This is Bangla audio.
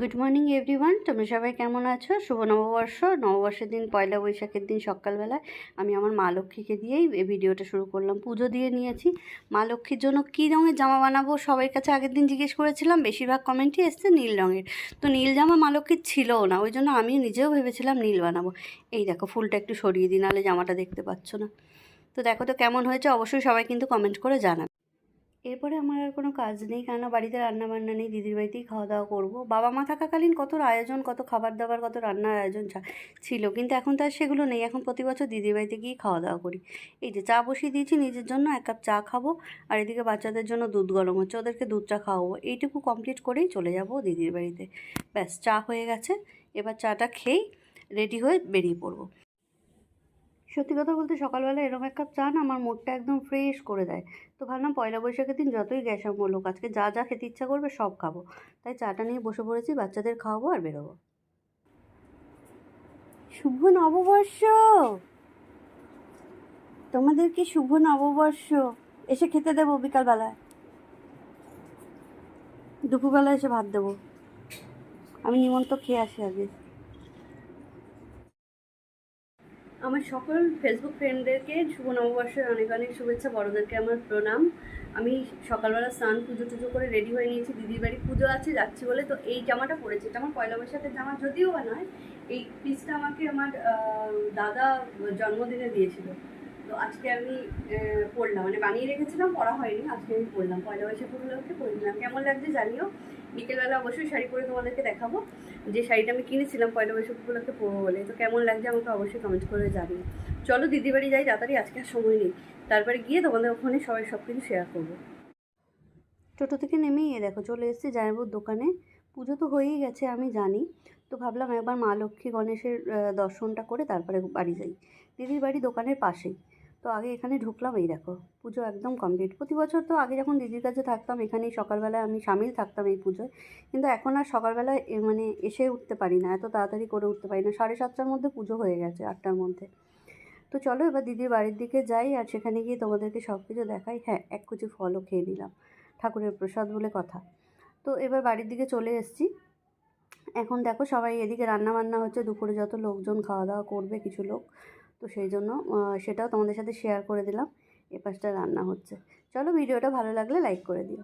গুড মর্নিং এভরিওয়ান, তোমরা সবাই কেমন আছো? শুভ নববর্ষ। নববর্ষের দিন পয়লা বৈশাখের দিন সকালবেলায় আমি আমার মা লক্ষ্মীকে দিয়েই এই ভিডিওটা শুরু করলাম। পুজো দিয়ে নিয়েছি। মা লক্ষ্মীর জন্য কী রঙের জামা বানাবো সবার কাছে আগের দিন জিজ্ঞেস করেছিলাম, বেশিরভাগ কমেন্টই এসছে নীল রঙের। তো নীল জামা মা লক্ষ্মীর ছিলও না, ওই জন্য আমি নিজেও ভেবেছিলাম নীল বানাবো। এই দেখো ফুলটা একটু সরিয়ে দিই, নাহলে জামাটা দেখতে পাচ্ছ না। তো দেখো তো কেমন হয়েছে, অবশ্যই সবাই কিন্তু কমেন্ট করে জানাবে। এরপরে আমার আর কোনো কাজ নেই, কেন বাড়িতে রান্নাবান্না নেই, দিদির বাড়িতেই খাওয়া দাওয়া করবো। বাবা মা থাকাকালীন কত আয়োজন, কত খাবার দাবার, কত রান্নার আয়োজন ছিল, কিন্তু এখন তো আর সেগুলো নেই। এখন প্রতি বছর দিদির বাড়িতে গিয়েই খাওয়া দাওয়া করি। এই যে চা বসিয়ে দিয়েছি, নিজের জন্য 1 কাপ চা খাবো, আর এদিকে বাচ্চাদের জন্য দুধ গরম হচ্ছে, ওদেরকে দুধ চা খাওয়াবো। এইটুকু কমপ্লিট করেই চলে যাব দিদির বাড়িতে। ব্যাস, চা হয়ে গেছে। এবার চাটা খেয়েই রেডি হয়ে বেরিয়ে পড়বো। সত্যি কথা বলতে সকালবেলা এরকম 1 কাপ চা না আমার মুডটা একদম ফ্রেশ করে দেয়। তো ভাবলাম পয়লা বৈশাখের দিন যতই গ্যাস লোক, আজকে যা যা খেতে ইচ্ছা করবে সব খাবো। তাই চাটা নিয়ে বসে পড়েছি, বাচ্চাদের খাওয়াবো আর বেরোবো। শুভ নববর্ষ! তোমাদেরকে শুভ নববর্ষ। এসে খেতে দেবো বিকালবেলায়, দুপুরবেলা এসে ভাত দেবো। আমি নিমন্ত্রণ খেয়ে আসি আগে। আমার সকল ফেসবুক ফ্রেন্ডদেরকে শুভ নববর্ষের অনেক অনেক শুভেচ্ছা, বড়োদেরকে আমার প্রণাম। আমি সকালবেলা স্নান পুজো টুজো করে রেডি হয়ে নিয়েছি, দিদির বাড়ি পুজো আছে যাচ্ছি বলে। তো এই জামাটা পরেছি, এটা আমার পয়লা বৈশাখের জামা, যদিও বা নয়। এই পিসটা আমাকে আমার দাদা জন্মদিনে দিয়েছিল। তো আজকে আমি পরলাম, মানে বানিয়ে রেখেছিলাম, পরা হয়নি, আজকে আমি পরলাম। পয়লা বৈশাখ উপলক্ষে পরে নিলাম। কেমন লাগছে জানিও। বিকেলবেলা অবশ্যই শাড়ি পরে তোমাদেরকে দেখাবো, যে শাড়িটা আমি কিনেছিলাম পয়লা বৈশাখ উপলক্ষে পরবো বলে। তো কেমন লাগছে আমাকে অবশ্যই কমেন্ট করে জানিও। চলো দিদির বাড়ি যাই তাড়াতাড়ি, আজকে আর সময় নেই। তারপরে গিয়ে তোমাদের ওখানে সবাই সব কিছু শেয়ার করবো। টোটো থেকে নেমেই দেখো চলে এসেছি জামাইবাবুর দোকানে। পুজো তো হয়েই গেছে আমি জানি, তো ভাবলাম একবার মা লক্ষ্মী গণেশের দর্শনটা করে তারপরে বাড়ি যাই। দিদির বাড়ি দোকানের পাশেই। তো আগে এখানে ঢুকলাম, এই দেখো পুজো একদম কমপ্লিট। প্রতি বছর তো আগে যখন দিদির কাছে থাকতাম এখানেই সকালবেলায় আমি সামিল থাকতাম এই পুজোয়, কিন্তু এখন আর সকালবেলায় মানে এসে উঠতে পারি না, এত তাড়াতাড়ি করে উঠতে পারি না। 7:30টার মধ্যে পুজো হয়ে গেছে, 8টার মধ্যে। তো চলো এবার দিদির বাড়ির দিকে যাই, আর সেখানে গিয়ে তোমাদেরকে সব কিছু দেখাই। হ্যাঁ, এক কুচি ফলও খেয়ে নিলাম, ঠাকুরের প্রসাদ বলে কথা। তো এবার বাড়ির দিকে চলে এসেছি। এখন দেখো সবাই এদিকে রান্না বান্না হচ্ছে, দুপুরে যত লোকজন খাওয়া দাওয়া করবে কিছু লোক, তো সেই জন্য সেটাও তোমাদের সাথে শেয়ার করে দিলাম। এ পাশটা রান্না হচ্ছে। চলো ভিডিওটা ভালো লাগলে লাইক করে দিও।